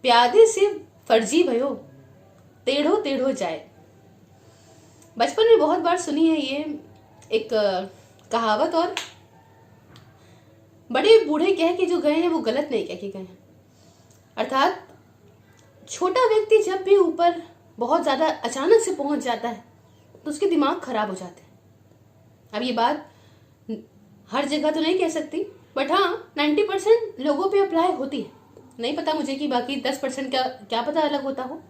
प्यादे से फर्जी भयो, टेढ़ो टेढ़ो जाए। बचपन में बहुत बार सुनी है ये एक कहावत, और बड़े बूढ़े कह के जो गए हैं वो गलत नहीं कह के गए हैं। अर्थात छोटा व्यक्ति जब भी ऊपर बहुत ज्यादा अचानक से पहुंच जाता है तो उसके दिमाग खराब हो जाते हैं। अब ये बात हर जगह तो नहीं कह सकती, बट हाँ 90% लोगों पे अप्लाई होती है। नहीं पता मुझे कि बाकी 10% का क्या पता अलग होता हो।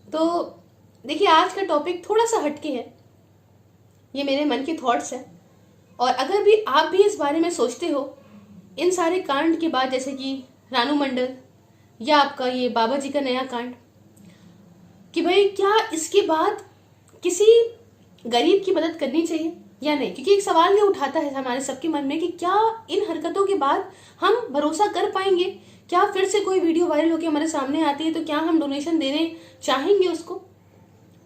तो देखिए, आज का टॉपिक थोड़ा सा हटके है, ये मेरे मन के थॉट्स हैं, और अगर भी आप भी इस बारे में सोचते हो इन सारे कांड के बाद, जैसे कि रानू मंडल या आपका ये बाबा जी का नया कांड, कि भाई क्या इसके बाद किसी गरीब की मदद करनी चाहिए या नहीं, क्योंकि एक सवाल ये उठाता है हमारे सबके मन में कि क्या इन हरकतों के बाद हम भरोसा कर पाएंगे, क्या फिर से कोई वीडियो वायरल होकर हमारे सामने आती है तो क्या हम डोनेशन देने चाहेंगे उसको।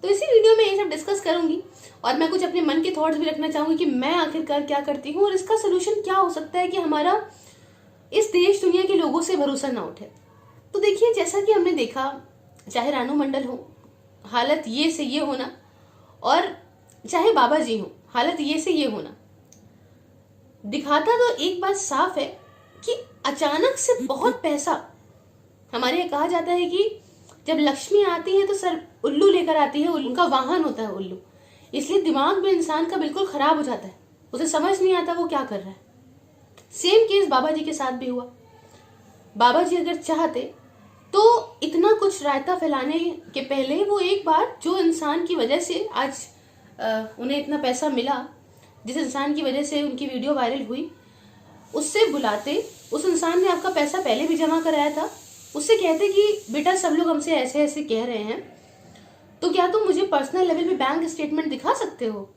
तो इसी वीडियो में ये सब डिस्कस करूंगी, और मैं कुछ अपने मन के थॉट्स भी रखना चाहूंगी कि मैं आखिरकार क्या करती हूँ और इसका सोल्यूशन क्या हो सकता है कि हमारा इस देश दुनिया के लोगों से भरोसा ना उठे। तो देखिए, जैसा कि हमने देखा, चाहे रानू मंडल हो, हालत ये से ये होना, और चाहे बाबा जी हो, हालत ये से ये होना, दिखाता तो एक बात साफ है कि अचानक से बहुत पैसा, हमारे यहाँ कहा जाता है कि जब लक्ष्मी आती है तो सर उल्लू लेकर आती है, उनका वाहन होता है उल्लू, इसलिए दिमाग में इंसान का बिल्कुल खराब हो जाता है, उसे समझ नहीं आता वो क्या कर रहा है। सेम केस बाबा जी के साथ भी हुआ। बाबा जी अगर चाहते तो इतना कुछ रायता फैलाने के पहले वो एक बार जो इंसान की वजह से आज उन्हें इतना पैसा मिला, जिस इंसान की वजह से उनकी वीडियो वायरल हुई, उससे बुलाते, उस इंसान ने आपका पैसा पहले भी जमा कराया था, उससे कहते कि बेटा सब लोग हमसे ऐसे ऐसे कह रहे हैं, तो क्या तुम मुझे पर्सनल लेवल पे बैंक स्टेटमेंट दिखा सकते हो,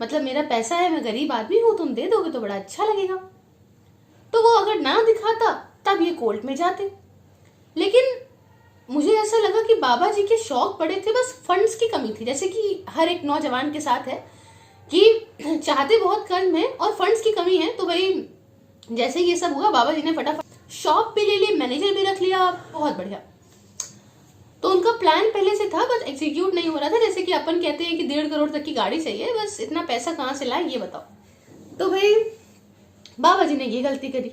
मतलब मेरा पैसा है, मैं गरीब आदमी हूँ, तुम दे दोगे तो बड़ा अच्छा लगेगा। तो वो अगर ना दिखाता तब ये कोर्ट में जाते। लेकिन मुझे ऐसा लगा कि बाबा जी के शौक बड़े थे, बस फंड्स की कमी थी, जैसे कि हर एक नौजवान के साथ है कि चाहते बहुत कम है और फंड्स की कमी है। तो भाई जैसे ये सब हुआ, बाबा जी ने फटाफट शॉप भी ले ली, मैनेजर भी रख लिया, बहुत बढ़िया। तो उनका प्लान पहले से था, बस एग्जीक्यूट नहीं हो रहा था। जैसे कि अपन कहते हैं कि 1.5 करोड़ तक की गाड़ी चाहिए, बस इतना पैसा कहाँ से लाए ये बताओ। तो भाई बाबा जी ने ये गलती करी।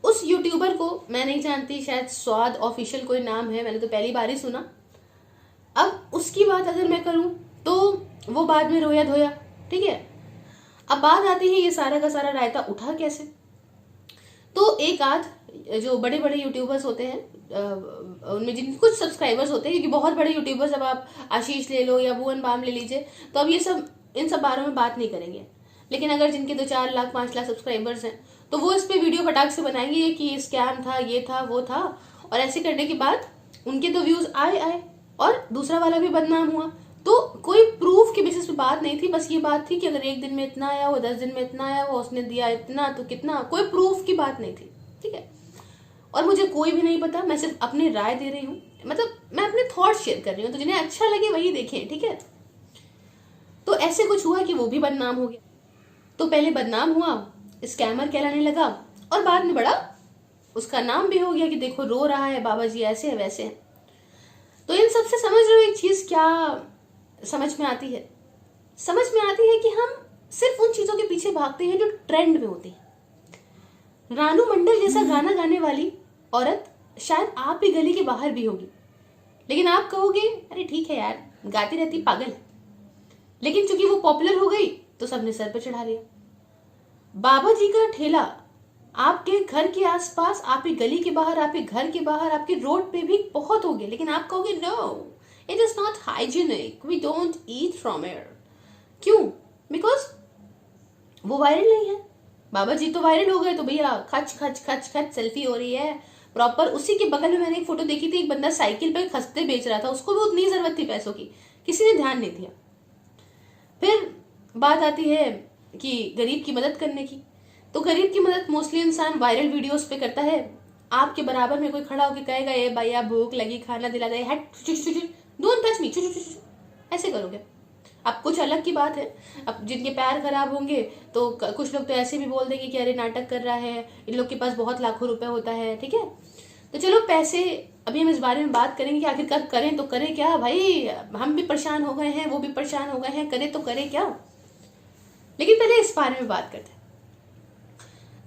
उस यूट्यूबर को मैं नहीं जानती, शायद स्वाद ऑफिशियल कोई नाम है, मैंने तो पहली बार ही सुना। अब उसकी बात अगर मैं करूं तो वो बाद में रोया धोया, ठीक है। अब बात आती है ये सारा का सारा रायता उठा कैसे। तो एक आध जो बड़े बड़े यूट्यूबर्स होते हैं, उनमें जिनके कुछ सब्सक्राइबर्स होते हैं, क्योंकि बहुत बड़े यूट्यूबर्स, अब आप आशीष ले लो या भुवन बाम ले लीजिए, तो अब ये सब इन सब बारों में बात नहीं करेंगे। लेकिन अगर जिनके 2-4 लाख 5 लाख सब्सक्राइबर्स हैं तो वो इस पे वीडियो फटाक से बनाएंगे कि स्कैम था, ये था, वो था, और ऐसे करने के बाद उनके तो व्यूज आए और दूसरा वाला भी बदनाम हुआ। तो कोई प्रूफ के बेसिस पे बात नहीं थी, बस ये बात थी कि अगर 1 दिन में इतना आया हुआ, 10 दिन में इतना आया हुआ, उसने दिया इतना तो कितना, कोई प्रूफ की बात नहीं थी, ठीक है। और मुझे कोई भी नहीं पता, मैं सिर्फ अपनी राय दे रही हूँ, मतलब मैं अपने थॉट शेयर कर रही हूँ, तो जिन्हें अच्छा लगे वही देखें, ठीक है। तो ऐसे कुछ हुआ कि वो भी बदनाम हो गया। तो पहले बदनाम हुआ, स्कैमर कहलाने लगा, और बाद में बड़ा उसका नाम भी हो गया कि देखो रो रहा है, बाबा जी ऐसे है वैसे है। तो इन सबसे समझ रहे हो एक चीज क्या समझ में आती है? समझ में आती है कि हम सिर्फ उन चीजों के पीछे भागते हैं जो ट्रेंड में होती है। रानू मंडल जैसा गाना गाने वाली औरत शायद आप भी गली के बाहर भी होगी, लेकिन आप कहोगे अरे ठीक है यार, गाती रहती पागल है। लेकिन चूंकि वो पॉपुलर हो गई तो सबने सर पर चढ़ा लिया। बाबा जी का ठेला आपके घर के आसपास, आपकी गली के बाहर, आपके घर के बाहर, आपके रोड पे भी बहुत होंगे, लेकिन आप कहोगे no, it is not hygienic, we don't eat from air. क्यों? बिकॉज वो वायरल नहीं है। बाबा जी तो वायरल हो गए तो भैया खच खच खच खच सेल्फी हो रही है प्रॉपर। उसी के बगल में मैंने एक फोटो देखी थी, एक बंदा साइकिल पे खस्ते बेच रहा था, उसको भी उतनी जरूरत थी पैसों की, किसी ने ध्यान नहीं दिया। फिर बात आती है कि गरीब की मदद करने की, तो गरीब की मदद मोस्टली इंसान वायरल वीडियोस पे करता है। आपके बराबर में कोई खड़ा होकर कहेगा ये भैया भूख लगी, खाना दिला दे, हट डोंट टच मी, ऐसे करोगे। अब कुछ अलग की बात है, अब जिनके पैर खराब होंगे तो कुछ लोग तो ऐसे भी बोल देंगे कि अरे नाटक कर रहा है, इन लोग के पास बहुत लाखों रुपए होता है, ठीक है। तो चलो पैसे, अभी हम इस बारे में बात करेंगे कि आखिरकार करें तो करें क्या भाई। हम भी परेशान हो गए हैं, वो भी परेशान हो गए हैं, करें तो करें क्या। लेकिन पहले इस बारे में बात करते हैं।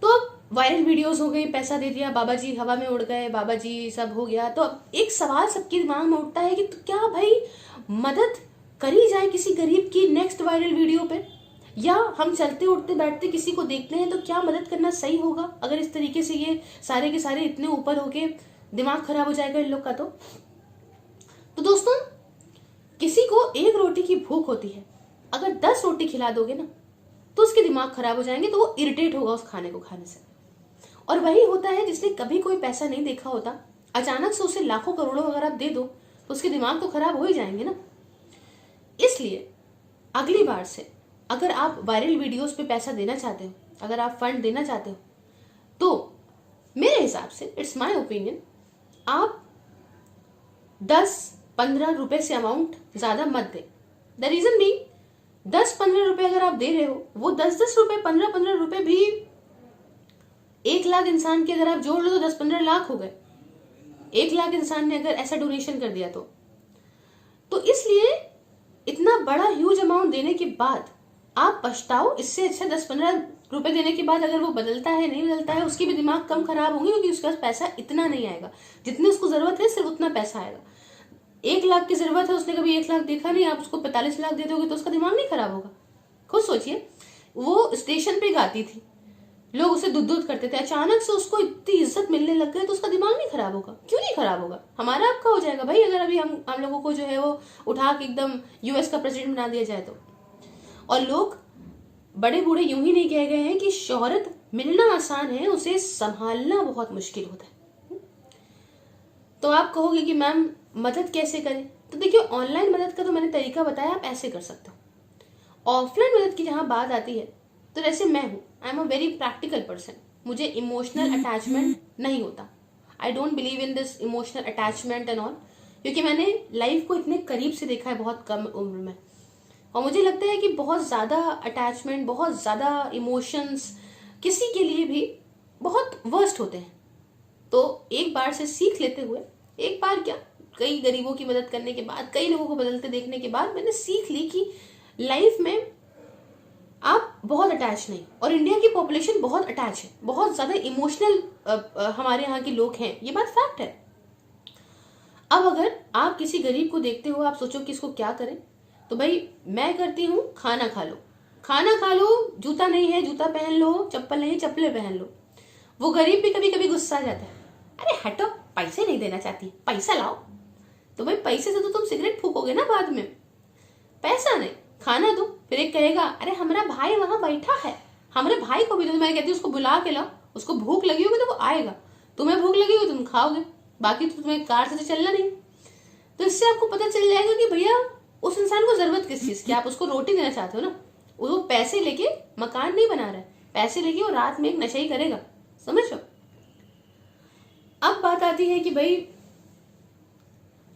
तो अब वायरल वीडियोस हो गई, पैसा दे दिया, बाबा जी हवा में उड़ गए, बाबा जी सब हो गया। तो अब एक सवाल सबके दिमाग में उठता है कि तो क्या भाई मदद करी जाए किसी गरीब की नेक्स्ट वायरल वीडियो पे, या हम चलते उठते बैठते किसी को देखते हैं तो क्या मदद करना सही होगा अगर इस तरीके से ये सारे के सारे इतने ऊपर होके दिमाग खराब हो जाएगा इन लोग का। तो दोस्तों, किसी को एक रोटी की भूख होती है, अगर 10 रोटी खिला दोगे ना तो उसके दिमाग खराब हो जाएंगे, तो वो इरिटेट होगा उस खाने को खाने से। और वही होता है जिसने कभी कोई पैसा नहीं देखा होता, अचानक से उसे लाखों करोड़ों अगर आप दे दो तो उसके दिमाग तो खराब हो ही जाएंगे ना। इसलिए अगली बार से अगर आप वायरल वीडियोस पे पैसा देना चाहते हो, अगर आप फंड देना चाहते हो, तो मेरे हिसाब से, इट्स माय ओपिनियन, आप 10-15 रुपए से अमाउंट ज्यादा मत दे। द रीजन बीइंग, 10-15 रुपए अगर आप दे रहे हो, वो 10-10 रुपए, 15-15 रुपए भी 1 लाख इंसान के अगर आप जोड़ लो तो 10-15 लाख हो गए। 1 लाख इंसान ने अगर ऐसा डोनेशन कर दिया तो इसलिए इतना बड़ा ह्यूज अमाउंट देने के बाद आप पछताओ, इससे अच्छा 10-15 रुपए देने के बाद अगर वो बदलता है नहीं बदलता है, उसकी भी दिमाग कम खराब होंगे, क्योंकि उसके पास पैसा इतना नहीं आएगा जितनी उसको जरूरत है, सिर्फ उतना पैसा आएगा। 1 लाख की जरूरत है, उसने कभी 1 लाख देखा नहीं, आप उसको 45 लाख दे दोगे तो उसका दिमाग नहीं खराब होगा। खुद सोचिए, वो स्टेशन पे गाती थी, लोग उसे दूध करते थे, अचानक से उसको इतनी इज्जत मिलने लग गई तो उसका दिमाग नहीं खराब होगा। क्यों नहीं खराब होगा, हमारा आपका हो जाएगा भाई, अगर अभी हम लोगों को जो है वो उठा के एकदम यूएस का प्रेसिडेंट बना दिया जाए तो। और लोग बड़े बूढ़े यूं ही नहीं कह गए हैं कि शोहरत मिलना आसान है, उसे संभालना बहुत मुश्किल होता है। तो आप कहोगे कि मैम मदद कैसे करें, तो देखिए ऑनलाइन मदद का तो मैंने तरीका बताया, आप ऐसे कर सकते हो। ऑफलाइन मदद की जहां बात आती है, तो जैसे मैं हूं, I am a very practical person, मुझे इमोशनल अटैचमेंट नहीं होता। I don't believe in this emotional attachment and all, क्योंकि मैंने लाइफ को इतने करीब से देखा है बहुत कम उम्र में, और मुझे लगता है कि बहुत ज्यादा अटैचमेंट, बहुत ज्यादा इमोशंस किसी के लिए भी बहुत वर्स्ट होते हैं। तो एक बार से सीख लेते हुए, एक बार क्या, कई गरीबों की मदद करने के बाद, कई लोगों को बदलते देखने के बाद मैंने सीख ली कि लाइफ में आप बहुत अटैच नहीं, और इंडिया की पॉपुलेशन बहुत अटैच है, बहुत ज्यादा इमोशनल हमारे यहाँ के लोग हैं, ये बात फैक्ट है। अब अगर आप किसी गरीब को देखते हो, आप सोचो कि इसको क्या करें, तो भाई मैं करती हूँ, खाना खा लो, खाना खा लो, जूता नहीं है जूता पहन लो, चप्पल नहीं है चप्पलें पहन लो। वो गरीब भी कभी कभी गुस्सा आ जाता है, अरे हटो, पैसे नहीं देना चाहती, पैसा लाओ। तो भाई पैसे से तो तुम सिगरेट फूकोगे ना बाद में, पैसा नहीं, खाना दो। फिर एक कहेगा, अरे हमारा भाई वहां बैठा है, हमारे भाई को भी दो। मैं कहती हूँ उसको बुला के लाओ, उसको भूख लगी होगी तो वो आएगा, तुम्हें भूख लगी होगी तुम खाओगे, बाकी तो तुम्हें कार से तो चलना नहीं। तो इससे आपको पता चल जाएगा कि भैया उस इंसान को जरूरत किस चीज की, आप उसको रोटी देना चाहते हो ना, वो पैसे लेके मकान नहीं बना रहा है, पैसे लेके वो रात में एक नशा ही करेगा, समझो। अब बात आती है कि भाई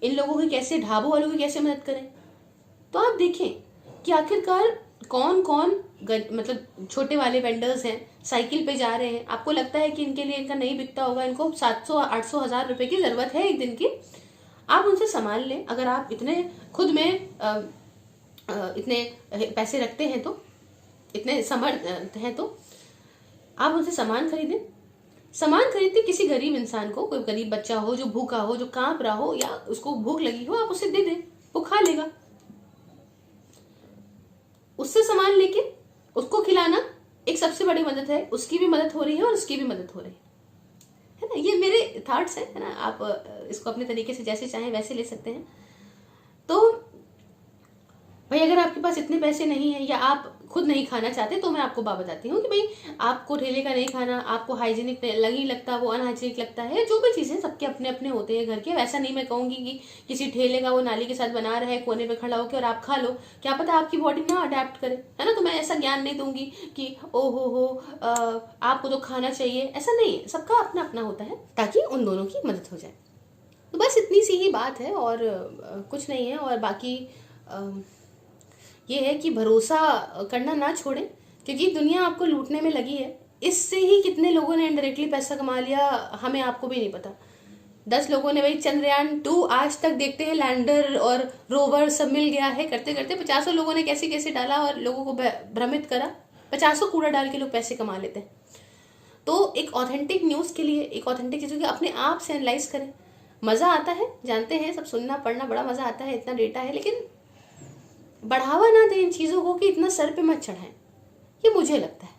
इन लोगों की कैसे, ढाबों वालों की कैसे मदद करें। तो आप देखें कि आखिरकार कौन कौन मतलब छोटे वाले वेंडर्स हैं, साइकिल पे जा रहे हैं, आपको लगता है कि इनके लिए इनका नहीं बिकता होगा, इनको 700-800 हजार रुपए की जरूरत है एक दिन की, आप उनसे सामान लें। अगर आप इतने खुद में इतने पैसे रखते हैं, तो इतने समर्थ हैं, तो आप उनसे सामान खरीदें। सामान खरीदते किसी गरीब इंसान को, कोई गरीब बच्चा हो जो भूखा हो, जो कांप रहा हो, या उसको भूख लगी हो, आप उसे दे दें, वो खा लेगा। उससे सामान लेके उसको खिलाना एक सबसे बड़ी मदद है, उसकी भी मदद हो रही है और उसकी भी मदद हो रही है ना। ये मेरे थॉट्स है ना, आप इसको अपने तरीके से जैसे चाहें वैसे ले सकते हैं। तो भाई अगर आपके पास इतने पैसे नहीं है, या आप खुद नहीं खाना चाहते, तो मैं आपको बात बताती हूँ कि भाई आपको ठेले का नहीं खाना, आपको हाइजीनिक नहीं लगता, वो अनहाइजीनिक लगता है, जो भी चीजें सबके अपने अपने होते हैं घर के। वैसा नहीं मैं कहूंगी कि किसी ठेले का वो नाली के साथ बना रहा है कोने पे खड़ा होकर और आप खा लो, क्या पता आपकी बॉडी ना अडेप्ट करे, है ना। तो मैं ऐसा ज्ञान नहीं दूंगी कि ओ हो आपको तो खाना चाहिए, ऐसा नहीं है, सबका अपना अपना होता है, ताकि उन दोनों की मदद हो जाए। तो बस इतनी सी ही बात है, और कुछ नहीं है। और बाकी ये है कि भरोसा करना ना छोड़ें, क्योंकि दुनिया आपको लूटने में लगी है। इससे ही कितने लोगों ने इनडायरेक्टली पैसा कमा लिया, हमें आपको भी नहीं पता। 10 लोगों ने भाई चंद्रयान-2 आज तक देखते हैं, लैंडर और रोवर सब मिल गया है, करते करते 50 लोगों ने कैसे कैसे डाला और लोगों को भ्रमित करा। 50 कूड़ा डाल के लोग पैसे कमा लेते हैं। तो एक ऑथेंटिक न्यूज़ के लिए, एक ऑथेंटिक चीज़ों की अपने आप से एनालाइज करें। मज़ा आता है, जानते हैं, सब सुनना पढ़ना बड़ा मज़ा आता है, इतना डेटा है, लेकिन बढ़ावा ना दें इन चीज़ों को कि इतना सर पे मत चढ़ाएं, ये मुझे लगता है।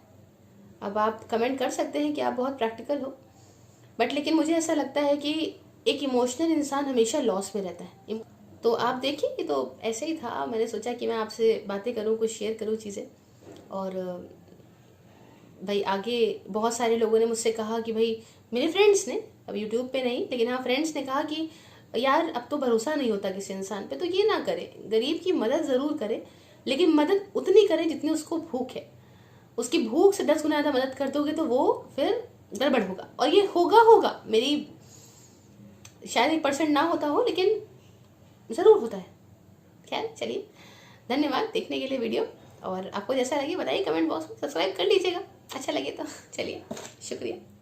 अब आप कमेंट कर सकते हैं कि आप बहुत प्रैक्टिकल हो, बट लेकिन मुझे ऐसा लगता है कि एक इमोशनल इंसान हमेशा लॉस में रहता है। तो आप देखिए कि तो ऐसे ही था, मैंने सोचा कि मैं आपसे बातें करूं, कुछ शेयर करूं चीज़ें। और भाई आगे बहुत सारे लोगों ने मुझसे कहा कि भाई, मेरे फ्रेंड्स ने, अब यूट्यूब पे नहीं लेकिन हाँ फ्रेंड्स ने कहा कि यार अब तो भरोसा नहीं होता किसी इंसान पे, तो ये ना करे, गरीब की मदद ज़रूर करे, लेकिन मदद उतनी करे जितनी उसको भूख है। उसकी भूख से 10 गुना ज़्यादा मदद कर दोगे तो वो फिर गड़बड़ होगा, और ये होगा मेरी शायद 1% ना होता हो, लेकिन ज़रूर होता है। खैर चलिए, धन्यवाद देखने के लिए वीडियो, और आपको जैसा लगे बताइए कमेंट बॉक्स में, सब्सक्राइब कर लीजिएगा अच्छा लगे तो। चलिए, शुक्रिया।